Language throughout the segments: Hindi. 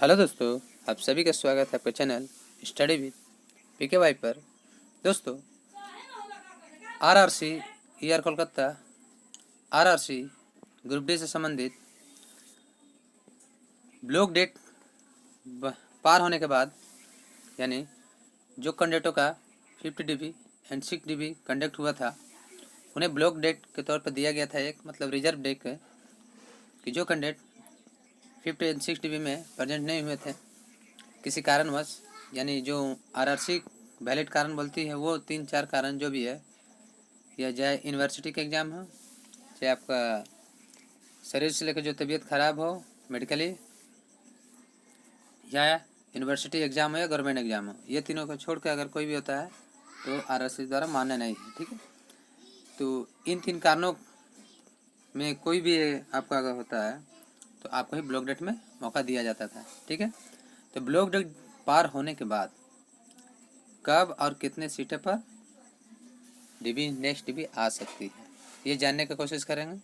हेलो दोस्तों, आप सभी का स्वागत है आपके channel study with PK Y पर। दोस्तों, RRC ER Kolkata RRC group D से संबंधित ब्लॉक डेट पार होने के बाद, यानी जो कैंडिडेटों का 50 DB एंड 6 DB कंडक्ट हुआ था, उन्हें ब्लॉक डेट के तौर पर दिया गया था एक मतलब रिजर्व डेट कि जो कैंडिडेट 50 एंड 6 DB में प्रेजेंट नहीं हुए थे किसी कारणवश, यानी जो आरआरसी वैलिड कारण बोलती है वो 3-4 कारण जो भी है, या चाहे यूनिवर्सिटी का एग्ज़ाम हो, चाहे आपका शरीर से लेकर जो तबीयत ख़राब हो मेडिकली, या यूनिवर्सिटी एग्ज़ाम हो या गवर्नमेंट एग्ज़ाम हो, ये तीनों को छोड़ के अगर कोई भी होता है तो आरआरसी द्वारा मान्य नहीं है। ठीक है, तो इन 3 कारणों में कोई भी आपका अगर होता है तो आपको ही ब्लॉक डेट में मौका दिया जाता था। ठीक है, तो ब्लॉक डेट पार होने के बाद कब और कितने सीटें पर डीबी नेक्स्ट डीबी आ सकती है, ये जानने की कोशिश करेंगे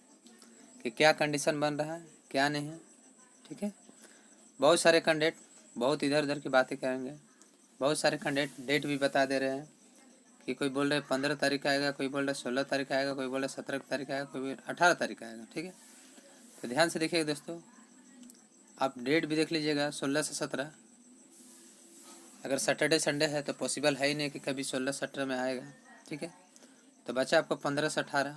कि क्या कंडीशन बन रहा है क्या नहीं है। ठीक है, बहुत सारे कैंडिडेट बहुत इधर उधर की बातें करेंगे, बहुत सारे कैंडिडेट डेट भी बता दे रहे हैं कि कोई बोल रहे 15 तारीख आएगा, कोई बोल रहे 16 तारीख आएगा, कोई बोल रहे 17 तारीख आएगा, कोई 18 तारीख आएगा। ठीक है, तो ध्यान से देखिएगा दोस्तों, आप डेट भी देख लीजिएगा 16 से 17। अगर सैटरडे संडे है तो पॉसिबल है ही नहीं कि कभी 16-17 में आएगा। ठीक है, तो बचा आपको 15 से 18।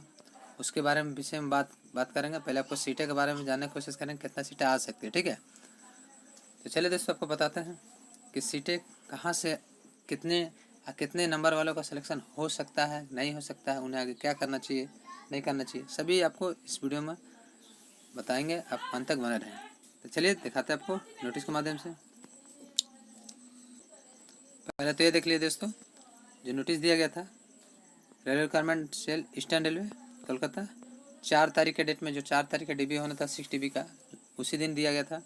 उसके बारे में विषय में बात करेंगे। पहले आपको सीटें के बारे में जानने की कोशिश करेंगे कितना सीटें आ सकती है। ठीक है, तो चलिए दोस्तों आपको बताते हैं कि सीटें कहाँ से कितने नंबर वालों का सिलेक्शन हो सकता है, नहीं हो सकता है, उन्हें आगे क्या करना चाहिए, नहीं करना चाहिए, सभी आपको इस वीडियो में बताएंगे। आप अंत तक बने रहें। तो चलिए दिखाते हैं आपको नोटिस के माध्यम से। पहले तो ये देख लीजिए दोस्तों, जो नोटिस दिया गया था railway requirement cell eastern railway Kolkata 4 तारीख के डेट में, जो 4 तारीख का DB होना था 6 DB का, उसी दिन दिया गया था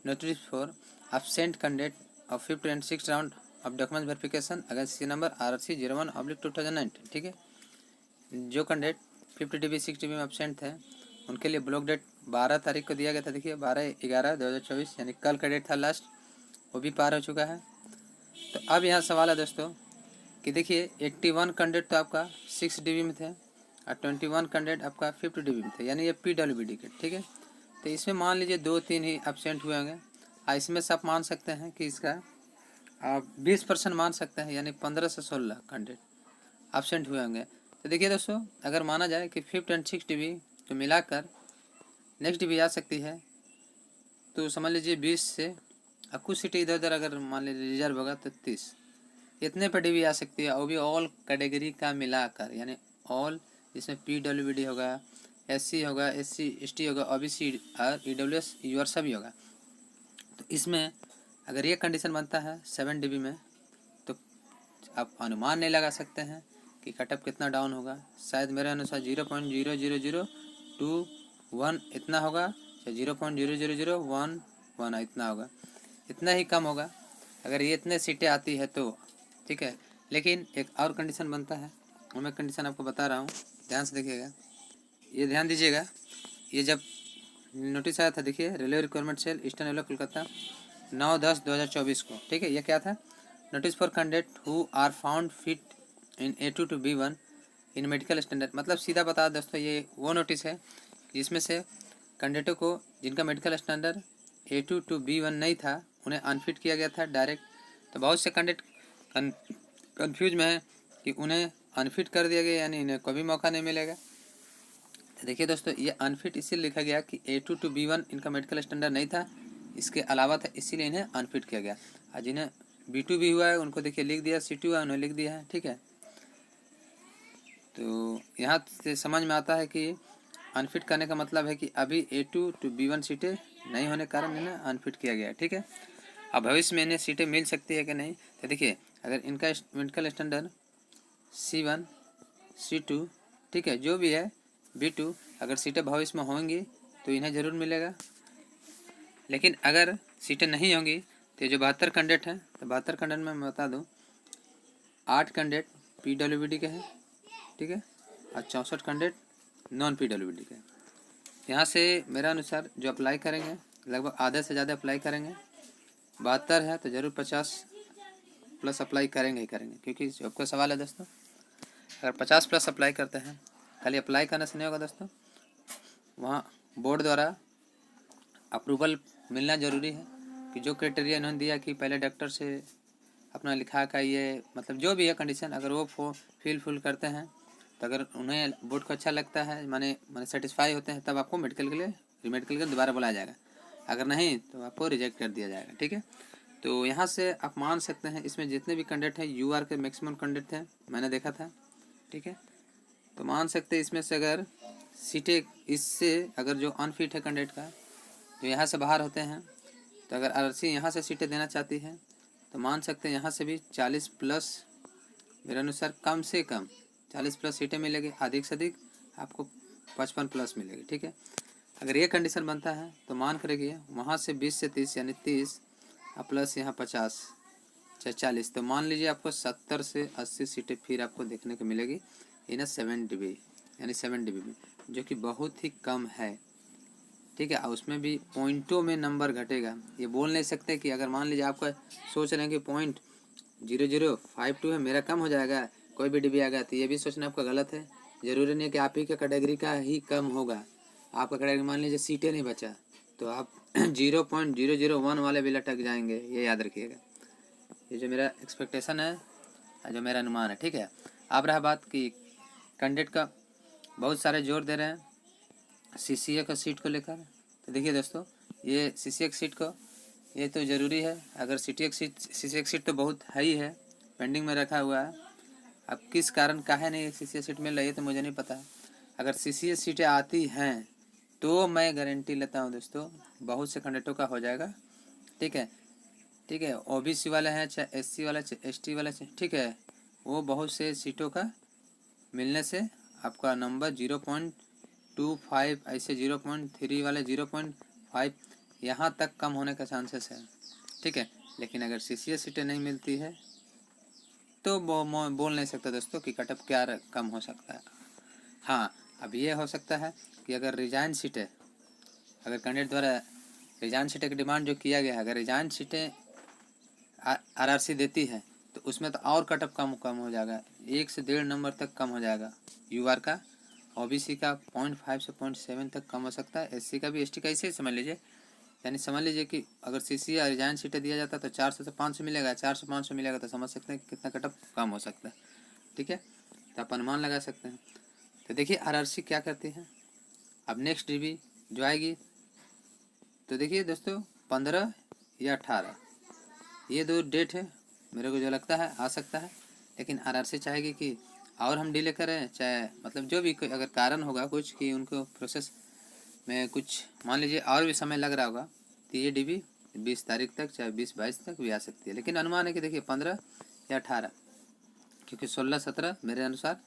notice for absent candidate of 5th and 6th round of document verification against C number RRC 01/2019। ठीक है, जो कैंडिडेट 50 DB 6 DB में एब्सेंट थे उनके लिए ब्लॉक डेट 12 तारीख को दिया गया था। देखिए 12/11/2024, यानी कल का डेट था लास्ट, वो भी पार हो चुका है। तो अब यहाँ सवाल है दोस्तों कि देखिए 81 कैंडिडेट तो आपका 6 DB में थे और 21 कैंडिडेट आपका 50 DB में थे, यानी ये PWD के। ठीक है, तो इसमें मान लीजिए 2-3 ही एब्सेंट हुए होंगे, और इसमें से आप मान सकते हैं कि इसका आप 20% मान सकते हैं, यानी 15 से 16 कैंडिडेट एब्सेंट हुए होंगे। तो देखिए दोस्तों, अगर माना जाए कि 5th एंड 6 DB को मिलाकर नेक्स्ट DB आ सकती है, तो समझ लीजिए 20 से कुछ सीटें इधर उधर अगर मान लीजिए रिजर्व होगा तो 30, इतने पर DB आ सकती है। और भी ऑल कैटेगरी का मिलाकर, यानी ऑल, जिसमें PWD होगा, SC होगा, SC ST होगा, OBC और EWS यूआर सभी होगा। तो इसमें अगर ये कंडीशन बनता है 7 DB में, तो आप अनुमान नहीं लगा सकते हैं कि कटअप कितना डाउन होगा। शायद मेरे अनुसार 0.00021 इतना होगा, या 0.00011 इतना होगा, इतना ही कम होगा अगर ये इतने सीटें आती है तो। ठीक है, लेकिन एक और कंडीशन बनता है, वो मैं कंडीशन आपको बता रहा हूँ, ध्यान से देखिएगा, ये ध्यान दीजिएगा। ये जब नोटिस आया था, देखिए railway requirement cell eastern railway Kolkata 9/10/2024 को। ठीक है, ये क्या था, notice for candidate who are found fit in A2 to B1 in medical standard. मतलब सीधा बता दोस्तों, ये वो नोटिस है जिसमें से कैंडिडेटों को जिनका medical standard A2 to B1 नहीं था उन्हें अनफिट किया गया था डायरेक्ट। तो बहुत से कैंडिडेट कन्फ्यूज में है कि उन्हें अनफिट कर दिया गया, यानी इन्हें कभी मौका नहीं मिलेगा। तो देखिए दोस्तों, ये अनफिट इसीलिए लिखा गया कि A2 to B1 इनका मेडिकल स्टैंडर्ड नहीं था, इसके अलावा था, इसीलिए इन्हें अनफिट किया गया। और जिन्हें B2 भी हुआ है उनको देखिए लिख दिया, C2 हुआ उन्हें लिख दिया है। ठीक है, तो यहाँ से समझ में आता है कि अनफिट करने का मतलब है कि अभी A2 to B1 सीटें नहीं होने के कारण इन्हें अनफिट किया गया है। ठीक है, अब भविष्य में इन्हें सीटें मिल सकती है कि नहीं, तो देखिए अगर इनका मेडिकल स्टैंडर्ड C1 C2, ठीक है, जो भी है B2, अगर सीटें भविष्य में होंगी तो इन्हें ज़रूर मिलेगा। लेकिन अगर सीटें नहीं होंगी तो जो 72 कैंडिडेट हैं, तो 72 कैंडिडेट में मैं बता दूँ 8 कैंडिडेट PWD के हैं। ठीक है, और 64 कैंडिडेट नॉन PWD के। यहाँ से मेरा अनुसार जो अप्लाई करेंगे लगभग आधे से ज़्यादा अप्लाई करेंगे, 72 है तो ज़रूर 50 प्लस अप्लाई करेंगे ही करेंगे, क्योंकि जॉब का सवाल है दोस्तों। अगर 50 प्लस अप्लाई करते हैं, खाली अप्लाई करने से नहीं होगा दोस्तों, वहाँ बोर्ड द्वारा अप्रूवल मिलना ज़रूरी है कि जो क्राइटेरिया इन्होंने दिया कि पहले डॉक्टर से अपना लिखा का ये मतलब जो भी है कंडीशन, अगर वो फुल करते हैं तो अगर उन्हें बोर्ड को अच्छा लगता है, माने सेटिस्फाई होते हैं, तब आपको मेडिकल के लिए रीमेडिकल के दोबारा बुलाया जाएगा। अगर नहीं तो आपको रिजेक्ट कर दिया जाएगा। ठीक है, तो यहाँ से आप मान सकते हैं इसमें जितने भी कैंडिडेट हैं यूआर के मैक्सिमम कैंडिडेट थे, मैंने देखा था। ठीक है, तो मान सकते हैं इसमें से अगर सीटें इससे अगर जो अनफिट है कैंडिडेट का, जो यहाँ से बाहर होते हैं, तो अगर आरसी यहाँ से सीटें देना चाहती है तो मान सकते हैं यहाँ से भी 40 प्लस, मेरे अनुसार कम से कम 40 प्लस सीटें मिलेगी, अधिक से अधिक आपको 55 प्लस मिलेगी। ठीक है, अगर ये कंडीशन बनता है तो मान कर रखिए वहाँ से 20 से 30 यानी 30 प्लस यहाँ 50 चाहे 40, तो मान लीजिए आपको 70 से 80 सीटें फिर आपको देखने को मिलेगी इन 7 DB यानी 7 DB में, जो कि बहुत ही कम है। ठीक है, और उसमें भी पॉइंटों में नंबर घटेगा। ये बोल नहीं सकते कि अगर मान लीजिए आपका सोच रहे हैं कि .0052 है मेरा कम हो जाएगा, कोई भी DB आ गया, तो ये भी सोचना आपका गलत है। ज़रूरी नहीं है कि आप ही का कैटेगरी का ही कम होगा। आपका कैटेगरी मान लीजिए सीटें नहीं बचा तो आप 0.001 वाले भी लटक जाएंगे, ये याद रखिएगा। ये जो मेरा एक्सपेक्टेशन है, जो मेरा अनुमान है। ठीक है, अब रहा बात कि कैंडिडेट का बहुत सारे जोर दे रहे हैं CCA का सीट को लेकर। तो देखिए दोस्तों, ये CCA की सीट को ये तो ज़रूरी है। अगर CCA की सीट तो बहुत है ही है, पेंडिंग में रखा हुआ है। अब किस कारण काहे नहीं CCA सीट मिल रही है तो मुझे नहीं पता। अगर CCA सीटें आती हैं तो मैं गारंटी लेता हूँ दोस्तों बहुत से कैंडिडेटों का हो जाएगा। ठीक है, ठीक है, OBC वाले हैं चाहे SC वाले चाहे ST वाले, ठीक है, वो बहुत से सीटों का मिलने से आपका नंबर 0.25 ऐसे 0.3 वाले 0.5 यहाँ तक कम होने का चांसेस है। ठीक है, लेकिन अगर CCA सीटें नहीं मिलती है तो बोल नहीं सकता दोस्तों कि कट ऑफ क्या कम हो सकता है। हाँ, अब ये हो सकता है कि अगर रिजाइन सीटें, अगर कैंडिडेट द्वारा रिजाइन सीटें की डिमांड जो किया गया है, अगर रिजाइन सीटें RRC देती है तो उसमें तो और कट ऑफ कम हो जाएगा, 1 से 1.5 नंबर तक कम हो जाएगा UR का। OBC का 0.5 से 0.7 तक कम हो सकता है, SC का भी, ST का ऐसे ही समझ लीजिए। यानी समझ लीजिए कि अगर CCA रिजाइन सीटें दिया जाता तो 400 से 500 मिलेगा, 400-500 मिलेगा, तो समझ सकते हैं कि कितना कट ऑफ कम हो सकता है। ठीक है, तो आप अनुमान लगा सकते हैं। तो देखिए RRC क्या करती है। अब नेक्स्ट DB जो आएगी तो देखिए दोस्तों 15 या 18 ये 2 डेट है, मेरे को जो लगता है आ सकता है। लेकिन RRC चाहेगी कि और हम डिले करें, चाहे मतलब जो भी अगर कारण होगा कुछ कि उनको प्रोसेस में कुछ मान लीजिए और भी समय लग रहा होगा, तो ये DB 20 तारीख तक चाहे 20-22 तक भी आ सकती है। लेकिन अनुमान है कि देखिए 15 या 18, क्योंकि 16-17 मेरे अनुसार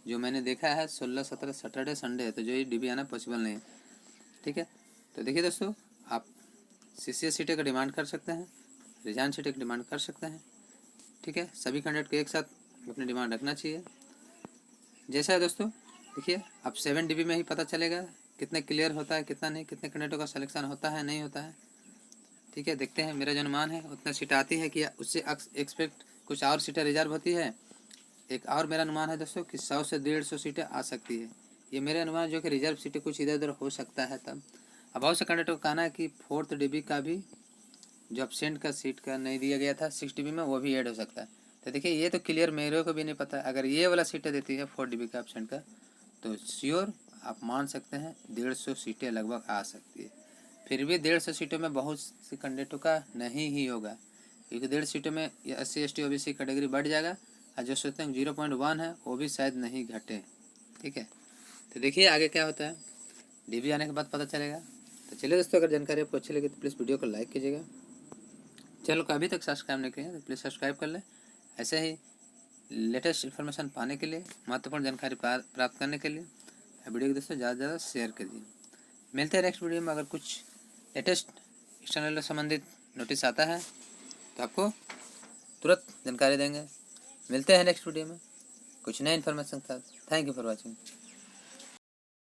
जो मैंने देखा है 16-17 सैटरडे संडे है, तो जो ये DB आना पॉसिबल नहीं है। ठीक है, तो देखिए दोस्तों आप CCA सीटें का डिमांड कर सकते हैं, रिजाइन सीटें की डिमांड कर सकते हैं। ठीक है, सभी कैंडिडेट को एक साथ अपनी डिमांड रखना चाहिए। जैसा है दोस्तों, देखिए अब 7 DB में ही पता चलेगा कितने क्लियर होता है कितना नहीं, कितने कैंडिडेटों का सिलेक्शन होता है नहीं होता है। ठीक है, देखते हैं, मेरा जो अनुमान है उतना सीट आती है कि उससे एक्सपेक्ट कुछ और सीटें रिजर्व होती है। एक और मेरा अनुमान है दोस्तों कि 100 से 150 सीटें आ सकती है। ये मेरे अनुमान जो कि रिजर्व सीटें कुछ इधर उधर हो सकता है तब। अब बहुत से कैंडिडेटों का कहना है कि 4th DB का भी जो एब्सेंट का सीट का नहीं दिया गया था 6 DB में, वो भी ऐड हो सकता है। तो देखिए ये तो क्लियर मेरे को भी नहीं पता। अगर ये वाला सीटें देती है 4 DB का एब्सेंट का, तो श्योर आप मान सकते हैं 150 सीटें लगभग आ सकती है। फिर भी 150 सीटों में बहुत सी कैंडिडेटों का नहीं ही होगा, क्योंकि 150 सीटों में SC ST OBC कैटेगरी बढ़ जाएगा, और जो सोचते हैं 0.1 है वो भी शायद नहीं घटे। ठीक है, तो देखिए आगे क्या होता है, DB आने के बाद पता चलेगा। तो चलिए दोस्तों, अगर जानकारी आपको अच्छी लगी तो प्लीज़ वीडियो को लाइक कीजिएगा। चैनल को अभी तक सब्सक्राइब नहीं किया तो प्लीज़ सब्सक्राइब कर लें। ऐसे ही लेटेस्ट इन्फॉर्मेशन पाने के लिए, महत्वपूर्ण जानकारी प्राप्त करने के लिए वीडियो को दोस्तों ज़्यादा से ज़्यादा शेयर कीजिए। मिलते हैं नेक्स्ट वीडियो में। अगर कुछ लेटेस्ट एक्सटर्नल संबंधित नोटिस आता है तो आपको तुरंत जानकारी देंगे। मिलते हैं नेक्स्ट वीडियो में कुछ नए इन्फॉर्मेशन के साथ। Thank you for watching.